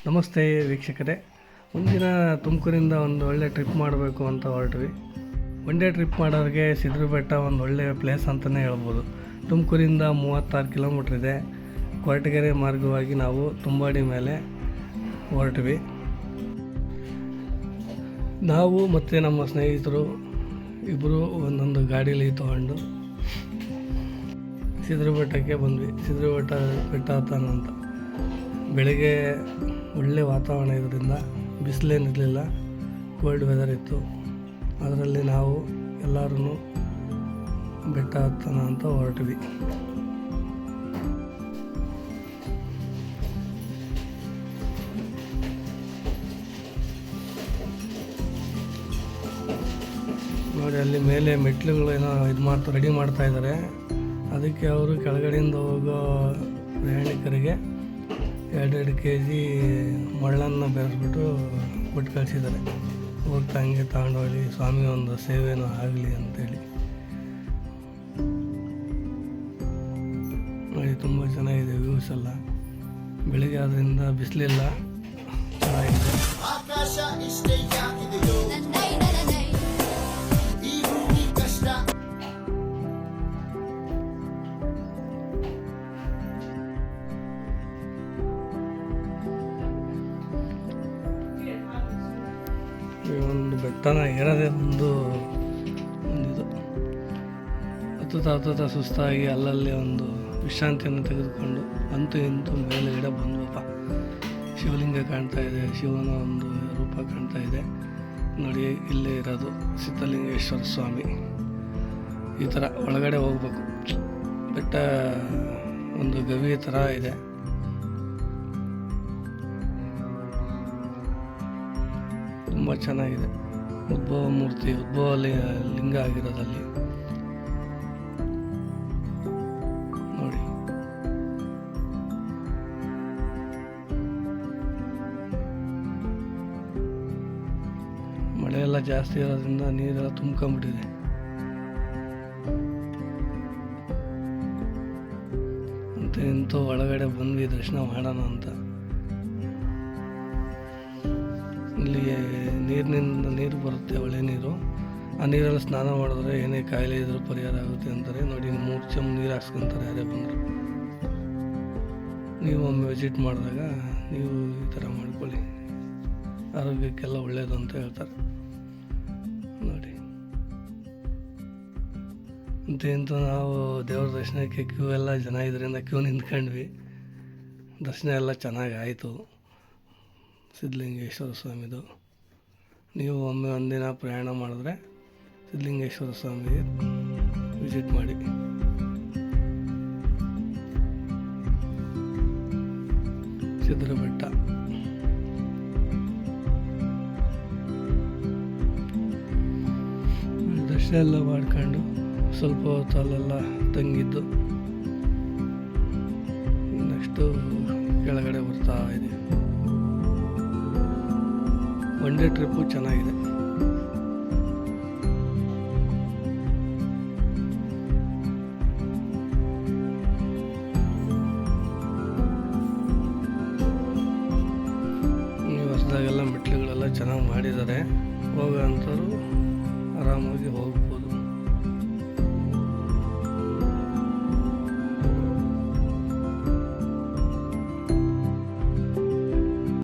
ನಮಸ್ತೆ ವೀಕ್ಷಕರೇ, ಮುಂದಿನ ತುಮಕೂರಿಂದ ಒಂದು ಒಳ್ಳೆ ಟ್ರಿಪ್ ಮಾಡಬೇಕು ಅಂತ ಹೊರಟ್ವಿ. ಒನ್ ಡೇ ಟ್ರಿಪ್ ಮಾಡೋರಿಗೆ ಸಿದ್ಧರ ಬೆಟ್ಟ ಒಂದು ಒಳ್ಳೆಯ ಪ್ಲೇಸ್ ಅಂತಲೇ ಹೇಳ್ಬೋದು. ತುಮಕೂರಿಂದ 36 ಕಿಲೋಮೀಟ್ರ್ ಇದೆ. ಕೊರಟಗೆರೆ ಮಾರ್ಗವಾಗಿ ನಾವು ತುಂಬಾಡಿ ಮೇಲೆ ಹೊರಟ್ವಿ. ನಾವು ಮತ್ತು ನಮ್ಮ ಸ್ನೇಹಿತರು ಇಬ್ಬರು ಒಂದೊಂದು ಗಾಡೀಲಿ ತೊಗೊಂಡು ಸಿದ್ಧರ ಬೆಟ್ಟಕ್ಕೆ ಬಂದ್ವಿ. ಸಿದ್ಧರ ಬೆಟ್ಟ ಹತ್ತೋಣ ಅಂತ. ಬೆಳಗ್ಗೆ ಒಳ್ಳೆ ವಾತಾವರಣ ಇರೋದ್ರಿಂದ ಬಿಸಿಲೇನಿರಲಿಲ್ಲ, ಕೋಲ್ಡ್ ವೆದರ್ ಇತ್ತು. ಅದರಲ್ಲಿ ನಾವು ಎಲ್ಲರೂ ಬೆಟ್ಟ ಹತ್ತೋಣ ಅಂತ ಹೊರಟ್ವಿ. ನೋಡಿ, ಅಲ್ಲಿ ಮೇಲೆ ಮೆಟ್ಲುಗಳೇನೋ ರೆಡಿ ಮಾಡ್ತಾ ಇದ್ದಾರೆ. ಅದಕ್ಕೆ ಅವರು ಕೆಳಗಡೆಯಿಂದ ಹೋಗೋ ಪ್ರಯಾಣಿಕರಿಗೆ 2 kg ಮಳ್ಳನ್ನು ಬೆರೆಸ್ಬಿಟ್ಟು ಕೊಟ್ಟು ಕಳಿಸಿದ್ದಾರೆ. ಹೋಗ್ತಾ ಹಂಗೆ ತಗೊಂಡೋಗಿ ಸ್ವಾಮಿ ಒಂದು ಸೇವೆನೂ ಆಗಲಿ ಅಂತೇಳಿ. ನೋಡಿ, ತುಂಬ ಚೆನ್ನಾಗಿದೆ ವ್ಯೂಸ್ ಎಲ್ಲ. ಬೆಳಿಗ್ಗೆ ಆದ್ದರಿಂದ ಬಿಸಿಲಿಲ್ಲ, ಚೆನ್ನಾಗಿದೆ. ಒಂದು ಬೆಟ್ಟನ ಏರದೇ ಒಂದು ಇದು ಹತ್ತುತ್ತಾ ಸುಸ್ತಾಗಿ ಅಲ್ಲಲ್ಲಿ ಒಂದು ವಿಶ್ರಾಂತಿಯನ್ನು ತೆಗೆದುಕೊಂಡು ಅಂತೂ ಇಂತೂ ಮೇಲುಗಡೆ ಬಂದ್ವಪ್ಪ. ಶಿವಲಿಂಗ ಕಾಣ್ತಾ ಇದೆ, ಶಿವನ ಒಂದು ರೂಪ ಕಾಣ್ತಾ ಇದೆ. ನೋಡಿ, ಇಲ್ಲೇ ಇರೋದು ಸಿದ್ಧಲಿಂಗೇಶ್ವರ ಸ್ವಾಮಿ. ಈ ಥರ ಒಳಗಡೆ ಹೋಗ್ಬೇಕು. ಬೆಟ್ಟ ಒಂದು ಗವಿ ಥರ ಇದೆ. ತುಂಬ ಚೆನ್ನಾಗಿದೆ. ಉದ್ಭವ ಮೂರ್ತಿ, ಉದ್ಭವ ಲಿಂಗ ಆಗಿರೋದಲ್ಲಿ ನೋಡಿ. ಮಳೆಯೆಲ್ಲ ಜಾಸ್ತಿ ಇರೋದ್ರಿಂದ ನೀರೆಲ್ಲ ತುಂಬ್ಕೊಂಡ್ಬಿಟ್ಟಿದೆ. ಅಂತ ಇಂತೂ ಒಳಗಡೆ ಬಂದ್ವಿ ದರ್ಶನ ಮಾಡೋಣ ಅಂತ. ಇಲ್ಲಿ ನೀರು ಬರುತ್ತೆ, ಒಳ್ಳೆ ನೀರು. ಆ ನೀರಲ್ಲಿ ಸ್ನಾನ ಮಾಡಿದ್ರೆ ಏನೇ ಕಾಯಿಲೆ ಇದ್ರೂ ಪರಿಹಾರ ಆಗುತ್ತೆ ಅಂತಾರೆ. ನೋಡಿ, 3 ಚಮ್ ನೀರು ಹಾಕ್ಸ್ಕೊತಾರೆ ಯಾರೇ ಬಂದರು. ನೀವು ಒಮ್ಮೆ ವಿಸಿಟ್ ಮಾಡಿದಾಗ ನೀವು ಈ ಥರ ಮಾಡ್ಕೊಳ್ಳಿ, ಆರೋಗ್ಯಕ್ಕೆಲ್ಲ ಒಳ್ಳೆಯದು ಅಂತ ಹೇಳ್ತಾರೆ. ನೋಡಿ, ಇಂತ ನಾವು ದೇವ್ರ ದರ್ಶನಕ್ಕೆ ಕ್ಯೂ ಎಲ್ಲ ಜನ ಇದರಿಂದ ಕ್ಯೂ ನಿಂತ್ಕೊಂಡ್ವಿ. ದರ್ಶನ ಎಲ್ಲ ಚೆನ್ನಾಗಿ ಆಯಿತು ಸಿದ್ಧಲಿಂಗೇಶ್ವರ ಸ್ವಾಮಿದು. ನೀವು ಒಮ್ಮೆ ಒಂದಿನ ಪ್ರಯಾಣ ಮಾಡಿದ್ರೆ ಸಿದ್ಧಲಿಂಗೇಶ್ವರ ಸ್ವಾಮಿಗೆ ವಿಸಿಟ್ ಮಾಡಿ. ಸಿದ್ಧರ ಬೆಟ್ಟ ದರ್ಶನ ಎಲ್ಲ ಮಾಡ್ಕೊಂಡು ಸ್ವಲ್ಪ ಹೊತ್ತು ಅಲ್ಲೆಲ್ಲ ತಂಗಿದ್ದು ನೆಕ್ಸ್ಟು ಕೆಳಗಡೆ ಬರ್ತಾ ಇದೆ. ಒನ್ ಡೇ ಟ್ರಿಪ್ಪು ಚೆನ್ನಾಗಿದೆ. ಈ ವರ್ಷದಾಗೆಲ್ಲ ಮೆಟ್ಲುಗಳೆಲ್ಲ ಚೆನ್ನಾಗಿ ಮಾಡಿದ್ದಾರೆ. ಹೋಗೋಂಥವ್ರು ಆರಾಮಾಗಿ ಹೋಗ್ಬೋದು.